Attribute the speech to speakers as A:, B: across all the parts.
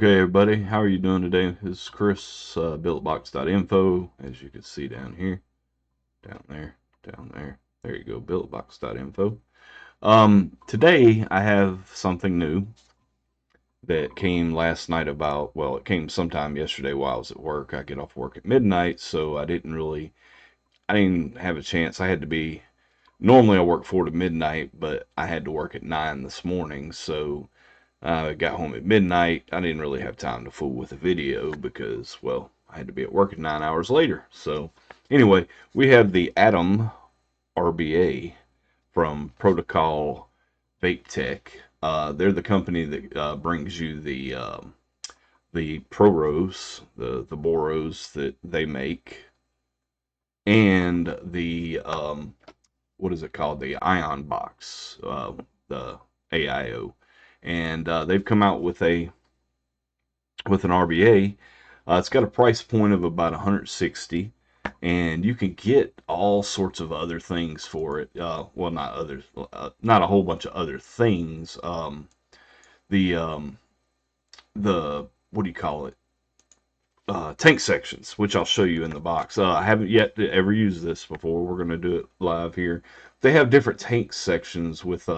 A: Okay, everybody, how are you doing today? This is Chris, BilletBox.info, as you can see down here, down there, down there. There you go, BilletBox.info. Today I have something new that came last night well, it came sometime yesterday while I was at work. I get off work at midnight, so I didn't have a chance. Normally I work 4 to midnight, but I had to work at 9 this morning, so I got home at midnight. I didn't really have time to fool with a video because, well, I had to be at work at 9 hours later. So, anyway, we have the Atom RBA from Protocol Vape Tech. They're the company that brings you the Proros, the Boros that they make, and the what is it called? The Ion Box, the AIO, and they've come out with an RBA. It's got a price point of about 160, and you can get all sorts of other things for it. Well, not a whole bunch of other things. The the what do you call it? Tank sections, which I'll show you in the box. I haven't yet ever used this before. We're going to do it live here. They have different tank sections with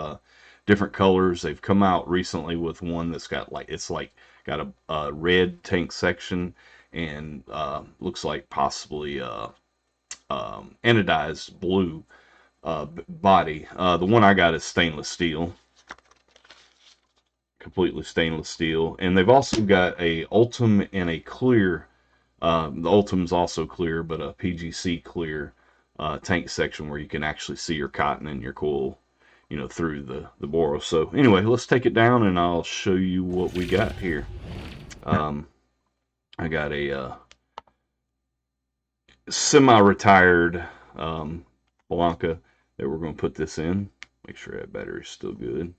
A: different colors. They've come out recently with one that's got a red tank section and looks like possibly anodized blue body. The one I got is stainless steel, completely stainless steel, and they've also got a Ultim and a clear. The Ultim's also clear, but a PGC clear tank section where you can actually see your cotton and your coil, through the boro. So anyway, let's take it down and I'll show you what we got here. I got a semi-retired Blanca that we're going to put this in. Make sure that battery's still good.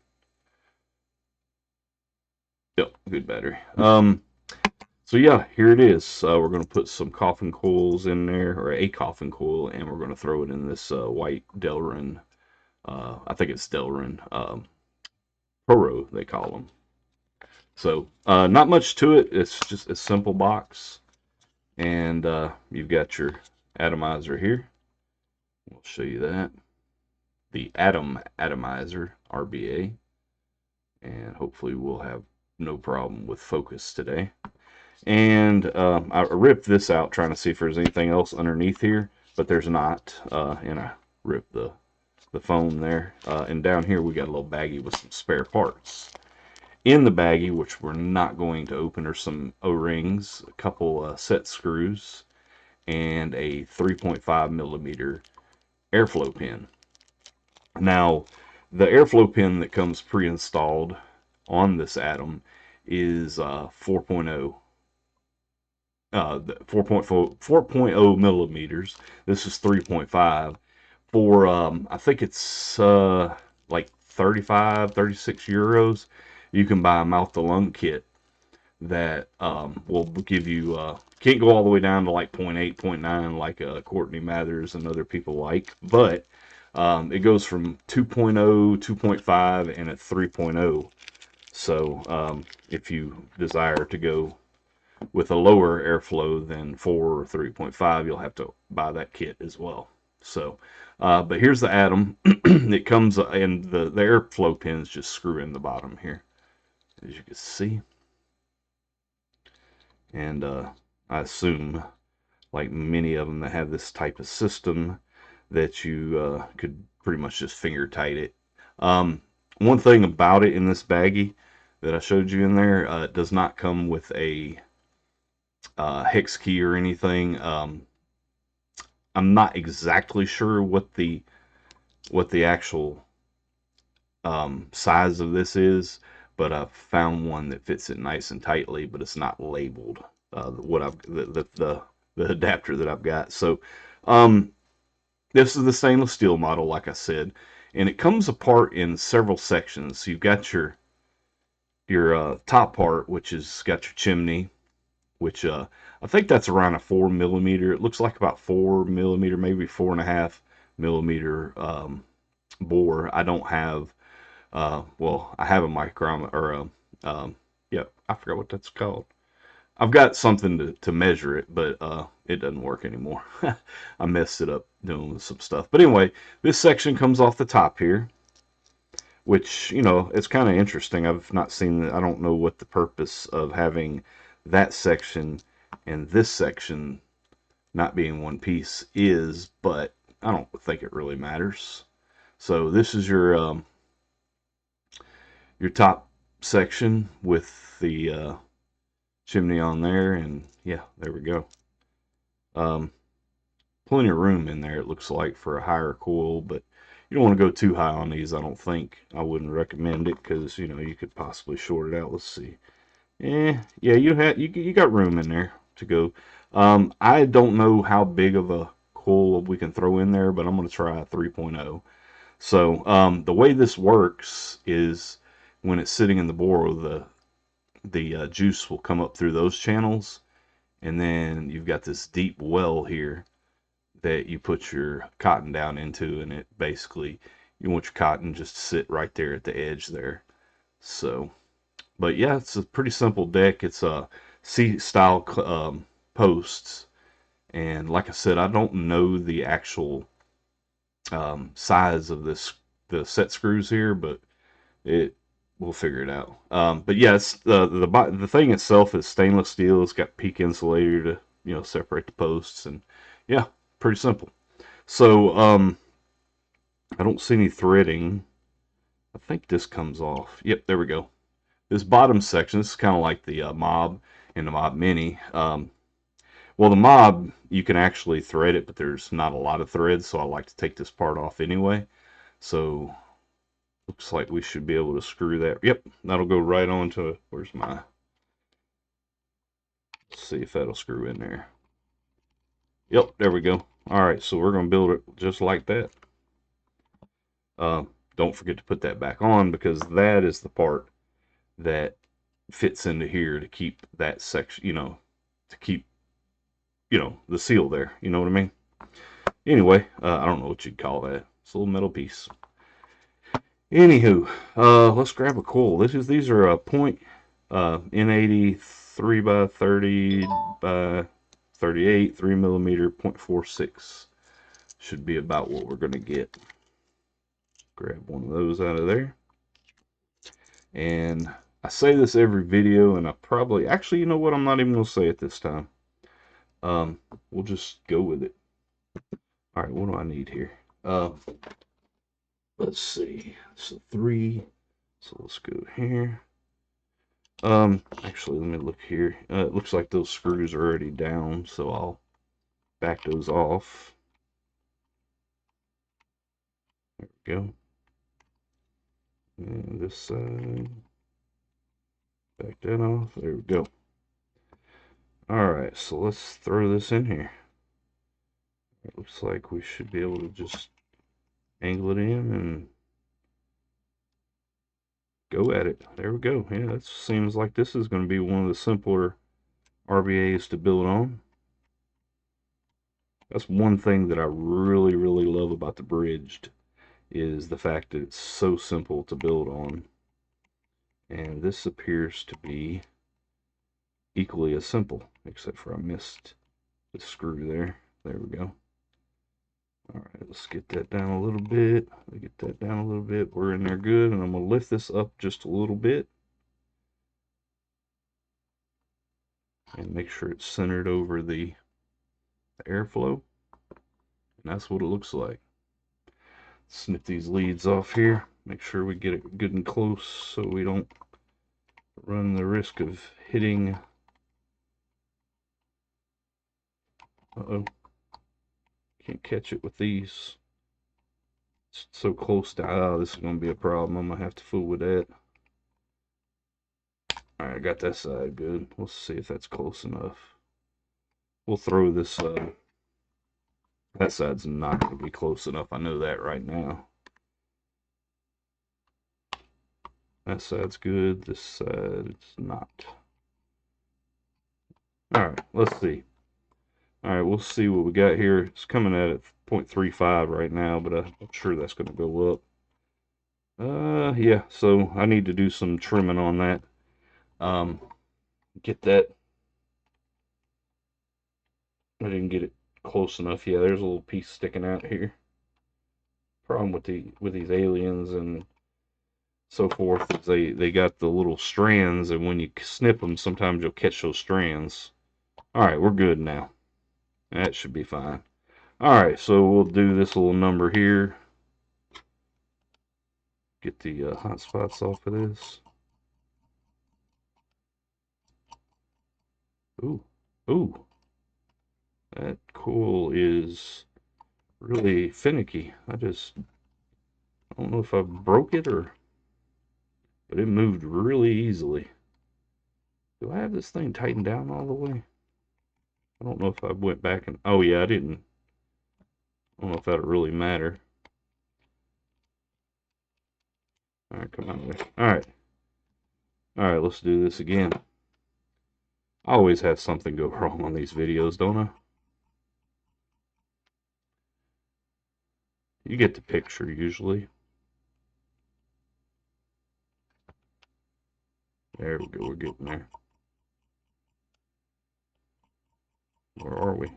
A: Yep, good battery. So yeah, here it is. We're going to put some coffin coils in there, or a coffin coil, and we're going to throw it in this white Delrin. I think it's Delrin Pro, they call them. So not much to it. It's just a simple box, and you've got your atomizer here. We'll show you that. The Atomizer RBA, and hopefully we'll have no problem with focus today. And I ripped this out trying to see if there's anything else underneath here, but there's not. And I ripped the foam there. And down here we got a little baggie with some spare parts. In the baggie, which we're not going to open, are some O-rings, a couple set screws, and a 3.5 millimeter airflow pin. Now, the airflow pin that comes pre-installed on this Atom is 4.0. 4.0 millimeters. This is 3.5 for I think it's like 36 euros. You can buy a mouth to lung kit that will give you can't go all the way down to like 0.8, 0.9 like Courtney Mathers and other people like, but it goes from 2.0, 2.5, and at 3.0. So if you desire to go with a lower airflow than 4 or 3.5, you'll have to buy that kit as well. So, but here's the Atom. It comes, and the airflow pins just screw in the bottom here, as you can see. And I assume, like many of them that have this type of system, that you could pretty much just finger tight it. One thing about it in this baggie that I showed you in there, it does not come with a hex key or anything. I'm not exactly sure what the actual size of this is, but I've found one that fits it nice and tightly, but it's not labeled. The adapter that I've got. So this is the stainless steel model, like I said, and it comes apart in several sections. So you've got your top part, which has got your chimney, which I think that's around a 4 millimeter. It looks like about 4 millimeter, maybe 4.5 millimeter bore. I don't have, well, I have a micrometer or Yep, I forgot what that's called. I've got something to measure it, but it doesn't work anymore. I messed it up doing some stuff. But anyway, this section comes off the top here, which, you know, it's kind of interesting. I've not seen I don't know what the purpose of having that section and this section not being one piece is, but I don't think it really matters. So this is your top section with the chimney on there, and yeah, there we go. Um, Plenty of room in there, it looks like, for a higher coil, but you don't want to go too high on these, I don't think. I wouldn't recommend it because, you know, you could possibly short it out. Let's see. Yeah, you got room in there to go. I don't know how big of a coil we can throw in there, but I'm going to try a 3.0. So the way this works is when it's sitting in the bore, the juice will come up through those channels, and then you've got this deep well here that you put your cotton down into, and it basically, you want your cotton just to sit right there at the edge there. So, but yeah, it's a pretty simple deck. It's a C-style posts, and like I said, I don't know the actual size of the set screws here, but it we'll figure it out. But yeah, it's the thing itself is stainless steel. It's got peak insulator to, you know, separate the posts, and yeah, pretty simple. So I don't see any threading. I think this comes off. Yep, there we go. This bottom section, this is kind of like the Mob and the Mob Mini. Well, the Mob, you can actually thread it, but there's not a lot of threads, so I like to take this part off anyway. So looks like we should be able to screw that. Yep, that'll go right on to, where's my, let's see if that'll screw in there. Yep, there we go. All right, so we're going to build it just like that. Don't forget to put that back on, because that is the part that fits into here to keep that section, you know, to keep, you know, the seal there. You know what I mean? Anyway, I don't know what you'd call that. It's a little metal piece. Anywho, let's grab a coil. These are a point N80 3 by 30 by 38 3mm 0.46. Should be about what we're gonna get. Grab one of those out of there. And I say this every video, and I probably, actually, you know what, I'm not even gonna say it this time. We'll just go with it. All right, what do I need here? Let's see. So 3. So let's go here. Actually, let me look here. It looks like those screws are already down, so I'll back those off. There we go. And this side. Back that off. There we go. Alright, so let's throw this in here. It looks like we should be able to just angle it in and go at it. There we go. Yeah, that seems like this is going to be one of the simpler RBAs to build on. That's one thing that I really, really love about the Bridged, is the fact that it's so simple to build on. And this appears to be equally as simple, except for I missed the screw there. There we go. All right, let's get that down a little bit. Get that down a little bit. We're in there good, and I'm going to lift this up just a little bit and make sure it's centered over the airflow. And that's what it looks like. Snip these leads off here. Make sure we get it good and close so we don't run the risk of hitting. Uh-oh. Can't catch it with these. It's so close to, this is going to be a problem. I'm going to have to fool with that. Alright, I got that side good. Let's see if that's close enough. We'll throw this, that side's not going to be close enough. I know that right now. That side's good. This side, it's not. Alright, let's see. Alright, we'll see what we got here. It's coming at 0.35 right now, but I'm sure that's going to go up. Yeah, so I need to do some trimming on that. Get that. I didn't get it close enough. Yeah, there's a little piece sticking out here. Problem with these aliens and so forth is they got the little strands, and when you snip them, sometimes you'll catch those strands. All right, we're good now. That should be fine. All right, so we'll do this little number here. Get the hot spots off of this. Ooh, ooh, that coil is really finicky. I don't know if I broke it but it moved really easily. Do I have this thing tightened down all the way? I don't know if I went back and, oh yeah, I didn't. I don't know if that'll really matter. All right, come on. All right. All right, let's do this again. I always have something go wrong on these videos, don't I? You get the picture usually. There we go, we're getting there. Where are we?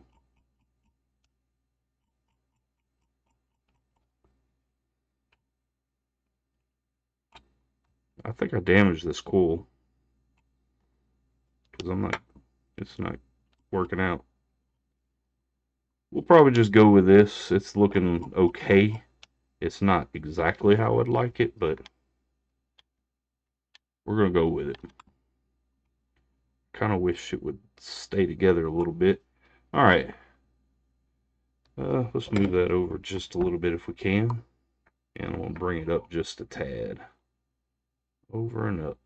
A: I think I damaged this coil because it's not working out. We'll probably just go with this. It's looking okay. It's not exactly how I'd like it, but we're going to go with it. Kind of wish it would stay together a little bit. All right. Let's move that over just a little bit if we can. And I'm going to bring it up just a tad. Over and up.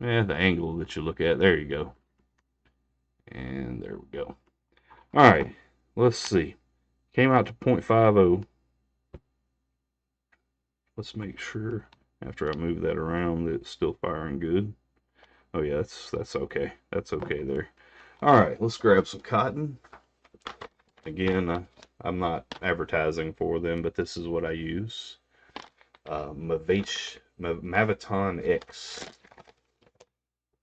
A: The angle that you look at. There you go. And there we go. All right. Let's see. Came out to 0.50. Let's make sure after I move that around that it's still firing good. Oh yeah, that's okay. That's okay there. All right, let's grab some cotton. Again, I'm not advertising for them, but this is what I use. Maviton X.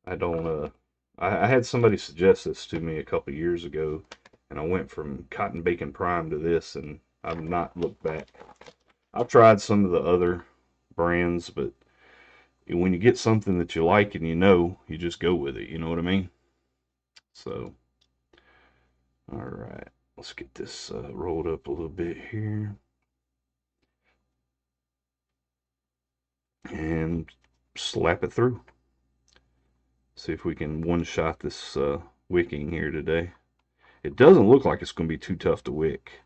A: I don't. I had somebody suggest this to me a couple years ago, and I went from Cotton Bacon Prime to this, and I've not looked back. I've tried some of the other brands, but when you get something that you like and you just go with it. You know what I mean? So, all right, let's get this rolled up a little bit here. And slap it through. See if we can one-shot this wicking here today. It doesn't look like it's going to be too tough to wick.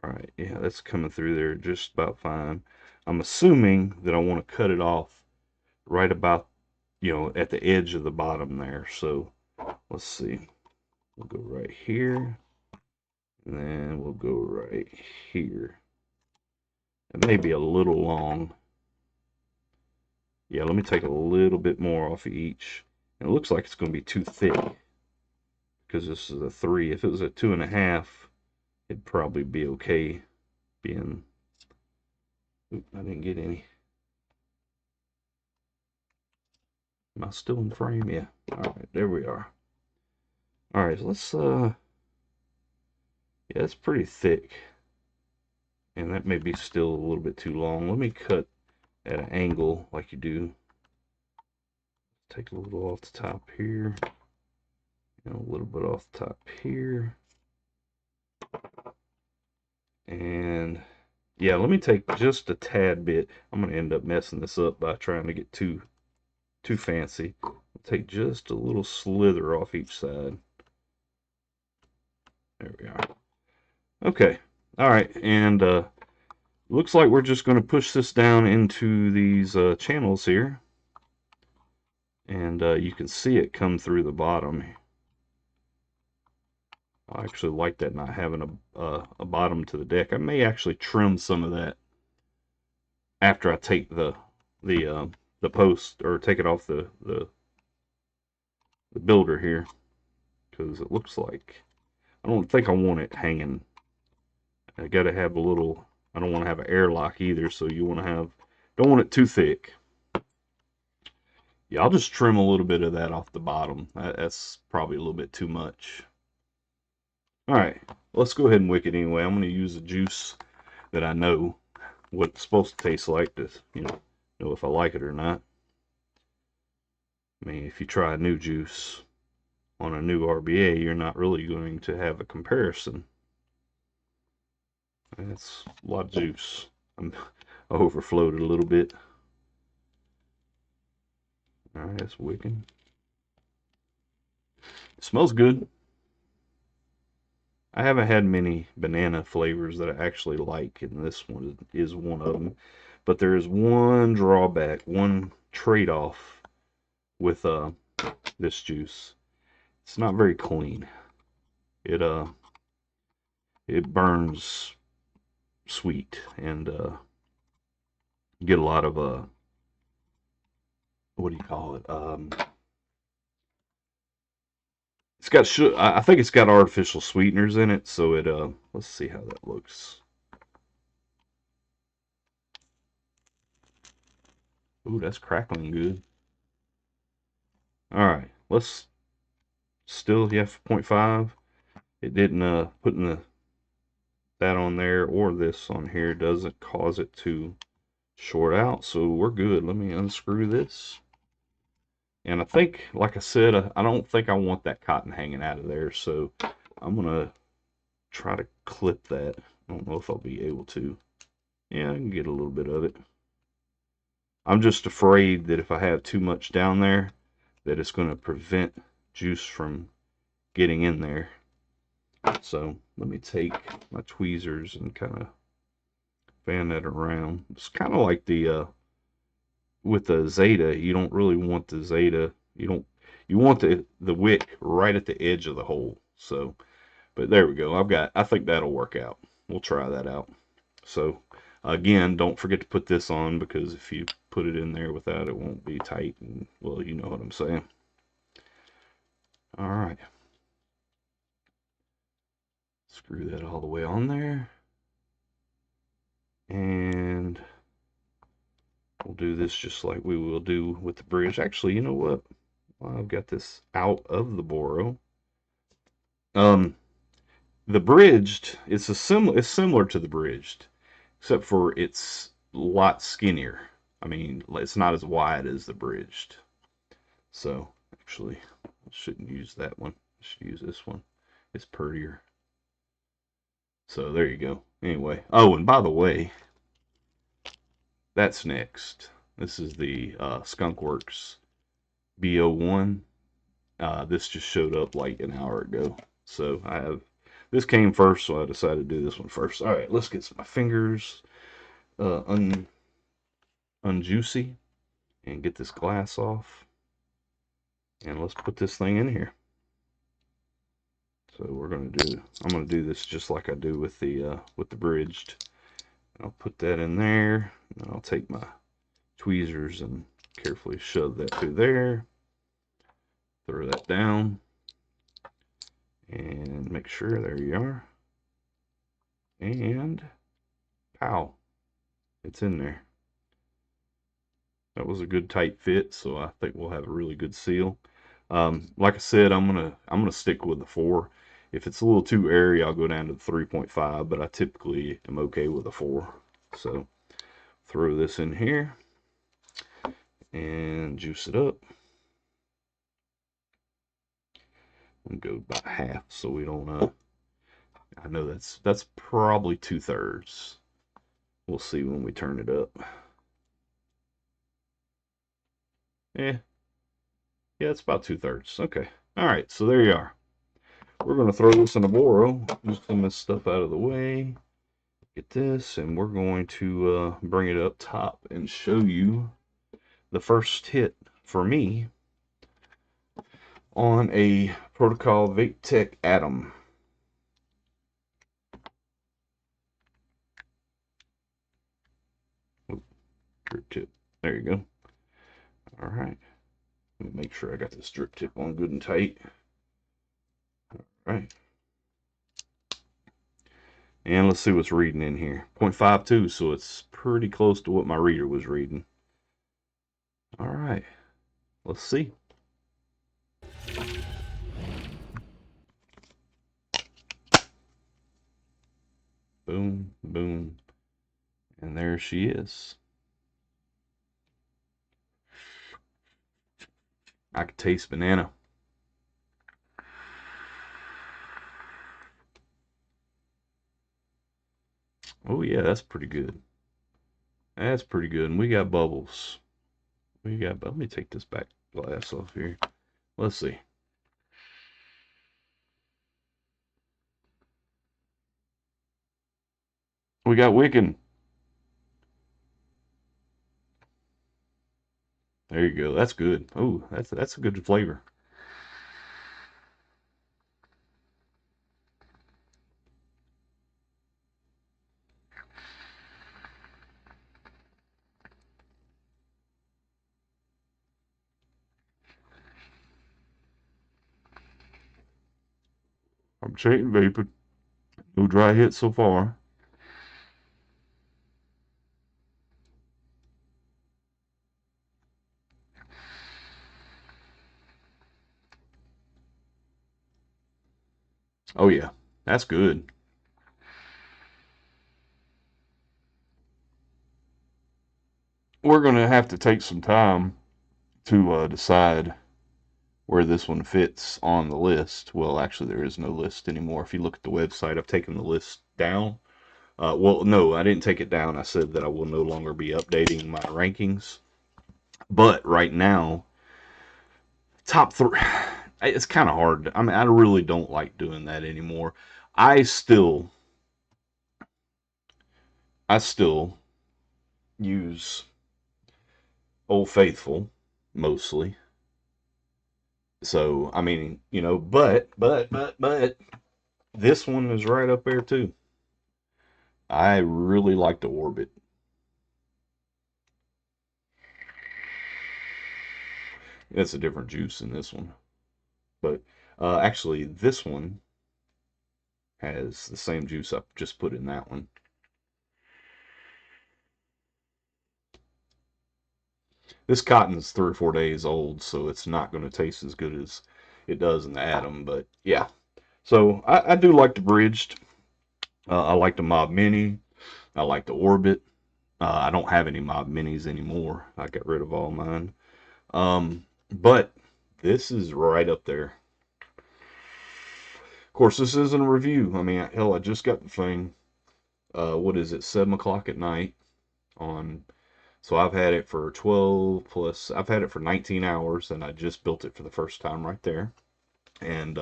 A: All right, yeah, that's coming through there just about fine. I'm assuming that I want to cut it off right about, at the edge of the bottom there. So let's see. We'll go right here, and then we'll go right here. It may be a little long. Yeah, let me take a little bit more off of each. And it looks like it's going to be too thick because this is a 3. If it was a 2.5, it'd probably be okay being... Oop, I didn't get any. Am I still in frame? Yeah. All right, there we are. All right, so let's, yeah, it's pretty thick. And that may be still a little bit too long. Let me cut at an angle like you do. Take a little off the top here. And a little bit off the top here. And yeah, let me take just a tad bit. I'm going to end up messing this up by trying to get too fancy. I'll take just a little slither off each side. There we are. Okay. All right. And looks like we're just going to push this down into these channels here. And you can see it come through the bottom. I actually like that not having a bottom to the deck. I may actually trim some of that after I take the post, or take it off the builder here, because it looks like I don't think I want it hanging. I got to have a little I don't want to have an airlock either, so you want to have, don't want it too thick. Yeah, I'll just trim a little bit of that off the bottom. That's probably a little bit too much. All right, let's go ahead and wick it anyway. I'm going to use a juice that I know what it's supposed to taste like to, know if I like it or not. I mean, if you try a new juice on a new RBA, you're not really going to have a comparison. That's a lot of juice. I overflowed it a little bit. All right, that's wicking. It smells good. I haven't had many banana flavors that I actually like, and this one is one of them. But there is one drawback, one trade-off with this juice. It's not very clean. It burns sweet, and you get a lot of what do you call it? It's got I think it's got artificial sweeteners in it, so it let's see how that looks. Ooh, that's crackling good. All right, let's still, yeah, 0.5. It didn't putting that on there or this on here doesn't cause it to short out, so we're good. Let me unscrew this. And I think, like I said, I don't think I want that cotton hanging out of there, so I'm gonna try to clip that. I don't know if I'll be able to. Yeah, I can get a little bit of it. I'm just afraid that if I have too much down there, that it's going to prevent juice from getting in there. So let me take my tweezers and kind of fan that around. It's kind of like the with the Zeta. You don't really want the Zeta. You want the wick right at the edge of the hole. So, but there we go. I think that'll work out. We'll try that out. So again, don't forget to put this on, because if you put it in there without, it won't be tight. And well, you know what I'm saying. All right. Screw that all the way on there. And we'll do this just like we will do with the bridge. Actually, you know what? Well, I've got this out of the Boro. The bridged, it's similar to the bridged, except for it's a lot skinnier. I mean, it's not as wide as the bridged. So, actually, I shouldn't use that one. I should use this one. It's prettier. So, there you go. Anyway. Oh, and by the way, that's next. This is the Skunkworks BO1. This just showed up like an hour ago. So, this came first, so I decided to do this one first. All right, let's get my fingers unjuicy and get this glass off. And let's put this thing in here. So I'm gonna do this just like I do with the bridged. I'll put that in there, and I'll take my tweezers and carefully shove that through there. Throw that down, and make sure, there you are. And pow, it's in there. That was a good tight fit, so I think we'll have a really good seal. Like I said, I'm gonna stick with the 4. If it's a little too airy, I'll go down to the 3.5, but I typically am okay with a 4. So throw this in here and juice it up. And go about half, so we don't I know that's probably 2/3. We'll see when we turn it up. Yeah, it's about 2/3. Okay. All right, so there you are. We're going to throw this in a Boro. Just some of this stuff out of the way. Get this, and we're going to bring it up top and show you the first hit for me on a Protocol Vape Tech Atom. Drip tip. There you go. All right. Let me make sure I got this drip tip on good and tight. All right. And let's see what's reading in here. 0.52, so it's pretty close to what my reader was reading. All right, let's see. Boom, boom. And there she is. I can taste banana. Oh yeah, that's pretty good. That's pretty good. And we got bubbles. Let me take this back glass off here. Let's see. We got Wicking. There you go. That's good. Oh, that's a good flavor. I'm chain vaping. No dry hits so far. Oh yeah, that's good. We're gonna have to take some time to decide where this one fits on the list. Well, actually, there is no list anymore. If you look at the website, I've taken the list down. Well, no, I didn't take it down. I said that I will no longer be updating my rankings. But right now, top three, it's kind of hard. I mean, I really don't like doing that anymore. I still, I still use Old Faithful mostly. So, I mean, but this one is right up there too. I really like the Orbit. It's a different juice in this one. But actually, this one has the same juice I just put in that one. This cotton's 3 or 4 days old, so it's not going to taste as good as it does in the Atom. But yeah, so I do like the Bridged. I like the Mob Mini. I like the Orbit. I don't have any Mob Minis anymore. I got rid of all mine. But this is right up there. Of course, this isn't a review. I mean, hell, I just got the thing. What is it? 7 o'clock at night on. So I've had it for 12 plus. I've had it for 19 hours, and I just built it for the first time right there. And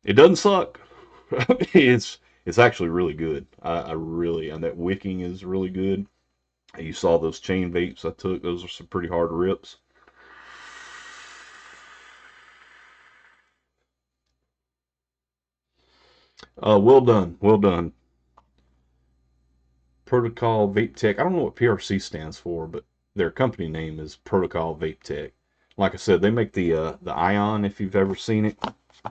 A: it doesn't suck. It's actually really good. I really, and that wicking is really good. You saw those chain vapes I took; those are some pretty hard rips. Well done, well done. Protocol Vape Tech. I don't know what PRC stands for, but their company name is Protocol Vape Tech. Like I said, they make the Ion. If you've ever seen it,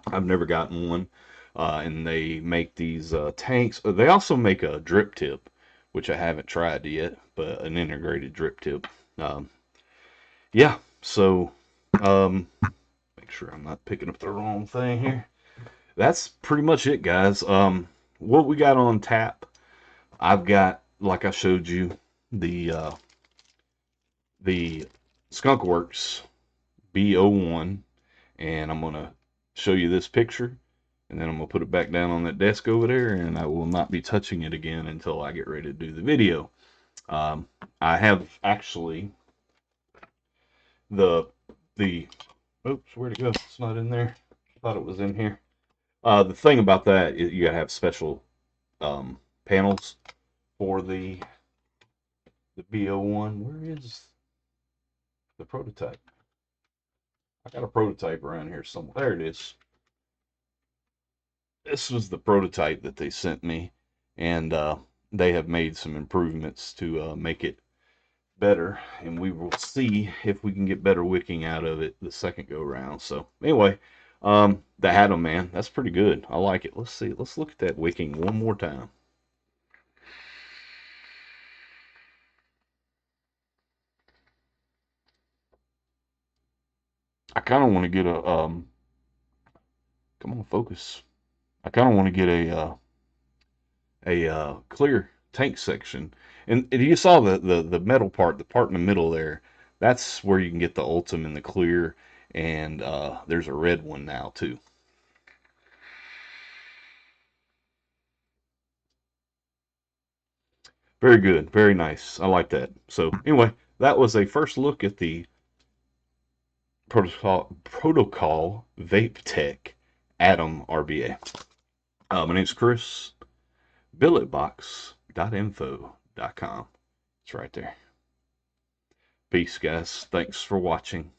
A: I've never gotten one. And they make these tanks. They also make a drip tip, which I haven't tried yet, but an integrated drip tip. Um, yeah, so make sure I'm not picking up the wrong thing here. That's pretty much it, guys. What we got on tap, I've got, like I showed you, the Skunkworks B01, and I'm gonna show you this picture, and then I'm gonna put it back down on that desk over there, and I will not be touching it again until I get ready to do the video. I have actually the the oops, where'd it go? It's not in there. I thought it was in here. The thing about that is you gotta have special panels for the B01. Where is the prototype? I got a prototype around here somewhere. There it is. This was the prototype that they sent me, and they have made some improvements to make it better, and we will see if we can get better wicking out of it the second go round. So anyway, The Atom, man, that's pretty good. I like it. Let's see. Let's look at that wicking one more time. I kind of want to get a come on, focus. I kind of want to get a clear tank section. And you saw the metal part, the part in the middle there. That's where you can get the Ultim and the clear. And there's a red one now too. Very good, very nice. I like that. So anyway, that was a first look at the protocol Vape Tech Atom RBA. My name's Chris. Billetbox.info.com. It's right there. Peace, guys. Thanks for watching.